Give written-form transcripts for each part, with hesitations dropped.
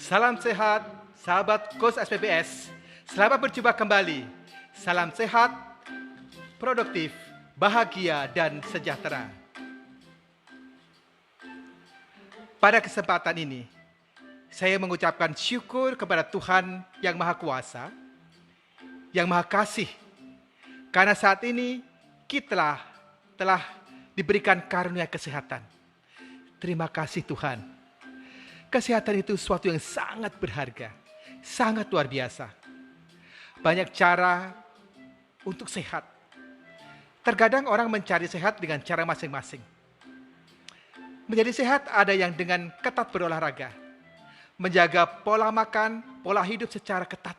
Salam sehat, sahabat Coach SPBS. Selamat berjumpa kembali. Salam sehat, produktif, bahagia, dan sejahtera. Pada kesempatan ini, saya mengucapkan syukur kepada Tuhan yang Maha Kuasa, yang Maha Kasih, karena saat ini kita telah diberikan karunia kesehatan. Terima kasih Tuhan. Kesehatan itu sesuatu yang sangat berharga, sangat luar biasa. Banyak cara untuk sehat. Terkadang orang mencari sehat dengan cara masing-masing. Menjadi sehat ada yang dengan ketat berolahraga, menjaga pola makan, pola hidup secara ketat.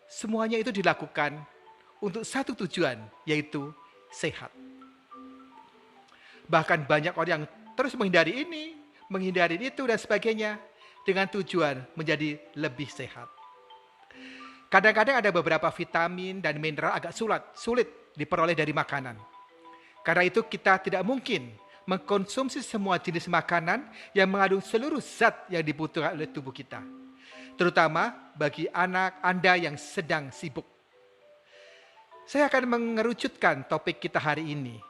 Semuanya itu dilakukan untuk satu tujuan, yaitu sehat. Bahkan banyak orang yang terus menghindari ini, menghindari itu dan sebagainya dengan tujuan menjadi lebih sehat. Kadang-kadang ada beberapa vitamin dan mineral agak sulit diperoleh dari makanan. Karena itu kita tidak mungkin mengkonsumsi semua jenis makanan yang mengandung seluruh zat yang dibutuhkan oleh tubuh kita. Terutama bagi anak Anda yang sedang sibuk. Saya akan mengerucutkan topik kita hari ini.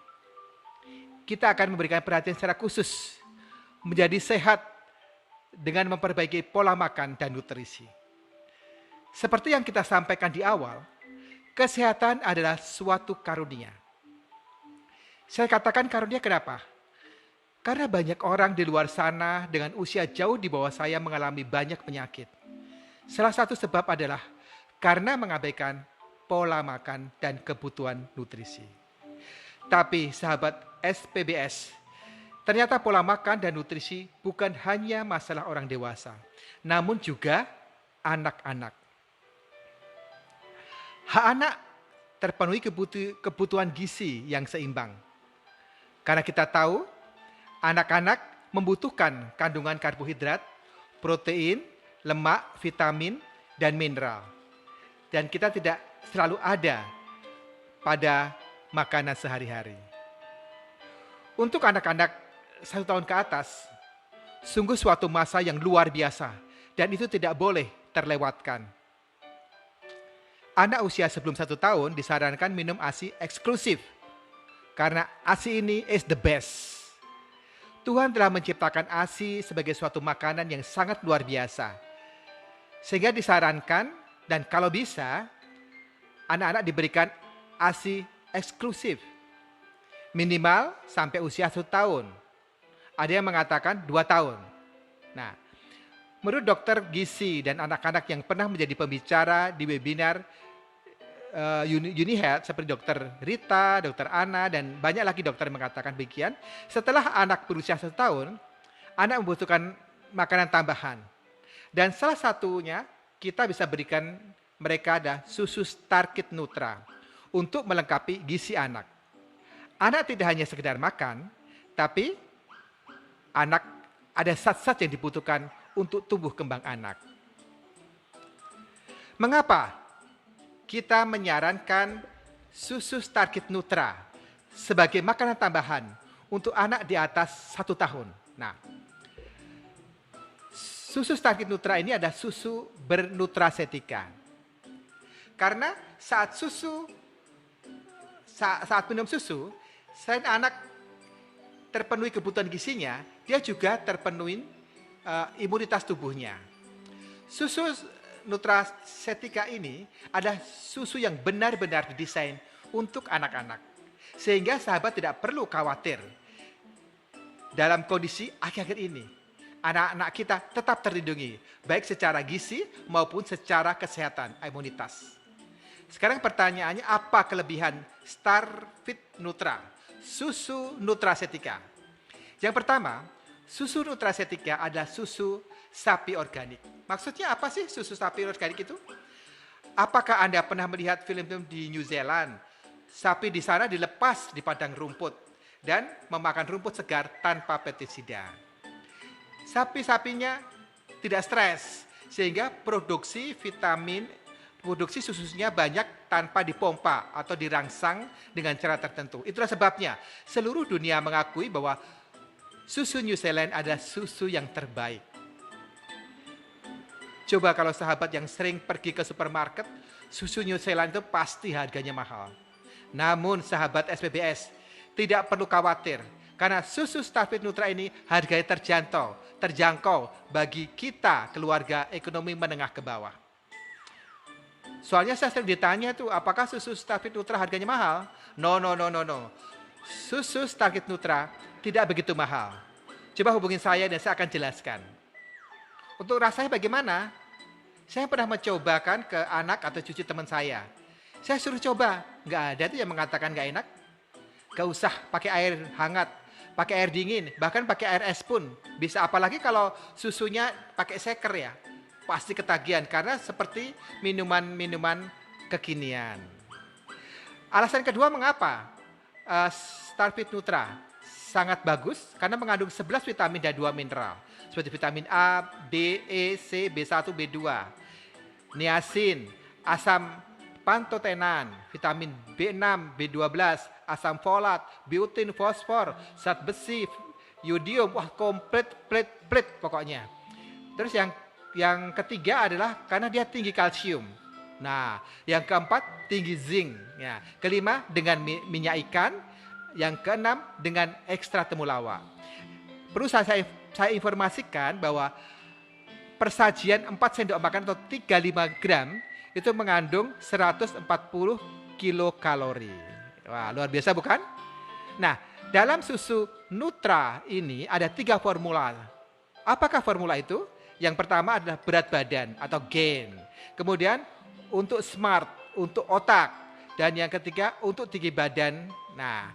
Kita akan memberikan perhatian secara khusus menjadi sehat dengan memperbaiki pola makan dan nutrisi. Seperti yang kita sampaikan di awal, kesehatan adalah suatu karunia. Saya katakan karunia kenapa? Karena banyak orang di luar sana dengan usia jauh di bawah saya mengalami banyak penyakit. Salah satu sebab adalah karena mengabaikan pola makan dan kebutuhan nutrisi. Tapi sahabat SPBS, ternyata pola makan dan nutrisi bukan hanya masalah orang dewasa, namun juga anak-anak. Hak anak terpenuhi kebutuhan gizi yang seimbang. Karena kita tahu, anak-anak membutuhkan kandungan karbohidrat, protein, lemak, vitamin, dan mineral. Dan kita tidak selalu ada pada makanan sehari-hari. Untuk anak-anak 1 tahun ke atas, sungguh suatu masa yang luar biasa dan itu tidak boleh terlewatkan. Anak usia sebelum 1 tahun disarankan minum ASI eksklusif karena ASI ini is the best. Tuhan telah menciptakan ASI sebagai suatu makanan yang sangat luar biasa. Sehingga disarankan dan kalau bisa anak-anak diberikan ASI eksklusif. Minimal sampai usia 1 tahun. Ada yang mengatakan 2 tahun. Nah, menurut dokter gizi dan anak-anak yang pernah menjadi pembicara di webinar UniHealth seperti dokter Rita, dokter Ana, dan banyak lagi dokter yang mengatakan demikian. Setelah anak berusia 1 tahun, anak membutuhkan makanan tambahan. Dan salah satunya kita bisa berikan mereka ada susu Starkid Nutra untuk melengkapi gizi anak. Anak tidak hanya sekedar makan, tapi anak ada zat-zat yang dibutuhkan untuk tumbuh kembang anak. Mengapa kita menyarankan susu Starkid Nutra sebagai makanan tambahan untuk anak di atas 1 tahun? Nah, susu Starkid Nutra ini adalah susu bernutrasetika. Karena saat minum susu, selain anak terpenuhi kebutuhan gizinya, dia juga terpenuhi imunitas tubuhnya. Susu nutrasetika ini adalah susu yang benar-benar didesain untuk anak-anak. Sehingga sahabat tidak perlu khawatir dalam kondisi akhir-akhir ini. Anak-anak kita tetap terlindungi, baik secara gizi maupun secara kesehatan, imunitas. Sekarang pertanyaannya, apa kelebihan Starkid Nutra, susu nutrasetika? Yang pertama, susu nutrasetika adalah susu sapi organik. Maksudnya apa sih susu sapi organik itu? Apakah Anda pernah melihat film-film di New Zealand? Sapi di sana dilepas di padang rumput dan memakan rumput segar tanpa pestisida. Sapi-sapinya tidak stres, sehingga produksi susunya banyak tanpa dipompa atau dirangsang dengan cara tertentu. Itulah sebabnya seluruh dunia mengakui bahwa susu New Zealand adalah susu yang terbaik. Coba kalau sahabat yang sering pergi ke supermarket, susu New Zealand itu pasti harganya mahal. Namun sahabat SPBS, tidak perlu khawatir. Karena susu Starfit Nutra ini harganya terjangkau bagi kita keluarga ekonomi menengah ke bawah. Soalnya saya sering ditanya tuh, apakah susu Starfit Nutra harganya mahal? No. Susu Starfit Nutra tidak begitu mahal. Coba hubungin saya dan saya akan jelaskan. Untuk rasanya bagaimana? Saya pernah mencobakan ke anak atau cucu teman saya. Saya suruh coba, nggak ada tuh yang mengatakan nggak enak. Gak usah pakai air hangat, pakai air dingin, bahkan pakai air es pun bisa. Apalagi kalau susunya pakai shaker ya, pasti ketagihan karena seperti minuman-minuman kekinian. Alasan kedua mengapa Starfit Nutra sangat bagus karena mengandung 11 vitamin dan 2 mineral seperti vitamin A, B, E, C, B1, B2, niacin, asam pantotenan, vitamin B6, B12, asam folat, biotin, fosfor, zat besi, yodium, wah komplit pokoknya. Terus yang ketiga adalah karena dia tinggi kalsium. Nah, yang keempat tinggi zinc. Ya, kelima dengan minyak ikan, yang keenam dengan ekstra temulawak. Perlu saya informasikan bahwa persajian 4 sendok makan atau 35 gram itu mengandung 140 kilokalori. Wah, luar biasa bukan? Nah, dalam susu Nutra ini ada 3 formula. Apakah formula itu? Yang pertama adalah berat badan atau gain. Kemudian untuk smart, untuk otak. Dan yang ketiga untuk tinggi badan. Nah,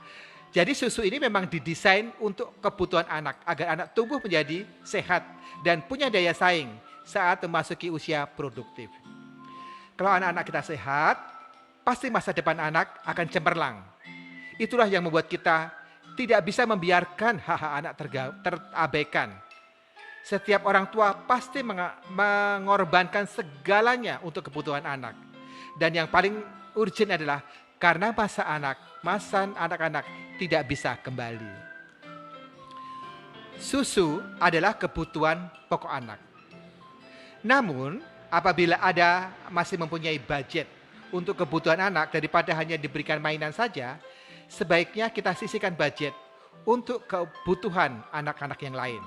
jadi susu ini memang didesain untuk kebutuhan anak, agar anak tumbuh menjadi sehat dan punya daya saing saat memasuki usia produktif. Kalau anak-anak kita sehat, pasti masa depan anak akan cemerlang. Itulah yang membuat kita tidak bisa membiarkan hak-hak anak terabaikan. Setiap orang tua pasti mengorbankan segalanya untuk kebutuhan anak. Dan yang paling urgent adalah karena masa anak-anak tidak bisa kembali. Susu adalah kebutuhan pokok anak. Namun, apabila ada masih mempunyai budget untuk kebutuhan anak daripada hanya diberikan mainan saja, sebaiknya kita sisihkan budget untuk kebutuhan anak-anak yang lain.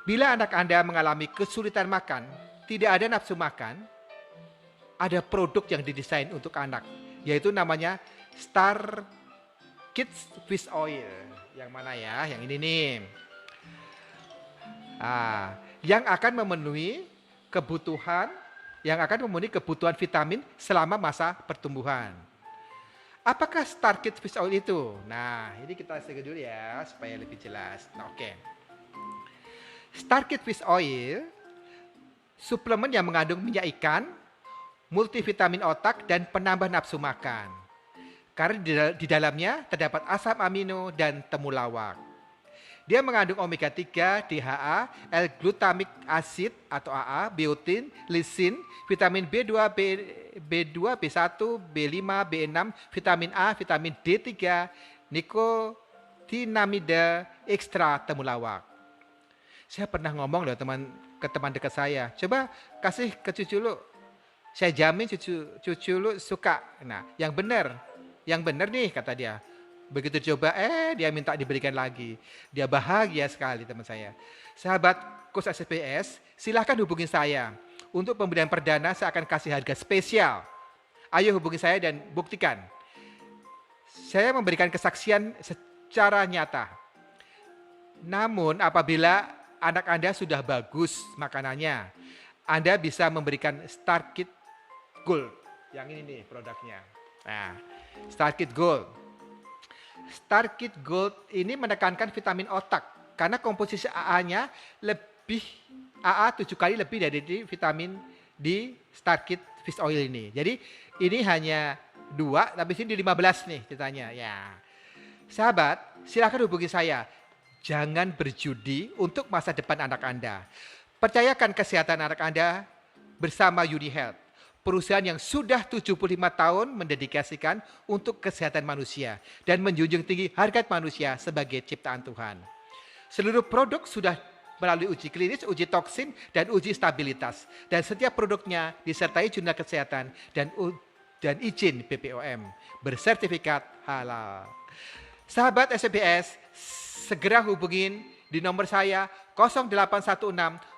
Bila anak Anda mengalami kesulitan makan, tidak ada nafsu makan, ada produk yang didesain untuk anak, yaitu namanya Star Kids Fish Oil. Yang mana ya? Yang ini nih. Yang akan memenuhi kebutuhan vitamin selama masa pertumbuhan. Apakah Star Kids Fish Oil itu? Nah, ini kita sedikit dulu ya supaya lebih jelas. Nah, oke. Star Kids Fish Oil suplemen yang mengandung minyak ikan, multivitamin otak dan penambah nafsu makan. Karena di dalamnya terdapat asam amino dan temulawak. Dia mengandung omega 3, DHA, L-glutamic acid atau AA, biotin, lisin, vitamin B2, B1, B5, B6, vitamin A, vitamin D3, nikotinamida, ekstra temulawak. Saya pernah ngomong loh ke teman dekat saya, coba kasih ke cucu lu. Saya jamin cucu lu suka. Nah, yang benar nih kata dia. Begitu coba, dia minta diberikan lagi. Dia bahagia sekali teman saya. Sahabat Coach SPS, silahkan hubungi saya. Untuk pembelian perdana saya akan kasih harga spesial. Ayo hubungi saya dan buktikan. Saya memberikan kesaksian secara nyata. Namun apabila anak Anda sudah bagus makanannya, Anda bisa memberikan Star Kids Gold. Yang ini nih produknya. Nah, Star Kids Gold. Star Kids Gold ini menekankan vitamin otak karena komposisi AA-nya AA 7 kali lebih dari vitamin di Star Kids Fish Oil ini. Jadi ini hanya 2 tapi sini 15 nih ceritanya. Ya. Sahabat, silakan hubungi saya. Jangan berjudi untuk masa depan anak Anda. Percayakan kesehatan anak Anda bersama Uni Health. Perusahaan yang sudah 75 tahun mendedikasikan untuk kesehatan manusia dan menjunjung tinggi harkat manusia sebagai ciptaan Tuhan. Seluruh produk sudah melalui uji klinis, uji toksin, dan uji stabilitas. Dan setiap produknya disertai jurnal kesehatan dan izin BPOM, bersertifikat halal. Sahabat SBS, segera hubungin di nomor saya 0816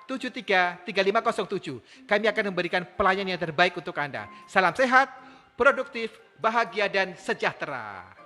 73 3507. Kami akan memberikan pelayanan yang terbaik untuk Anda. Salam sehat, produktif, bahagia, dan sejahtera.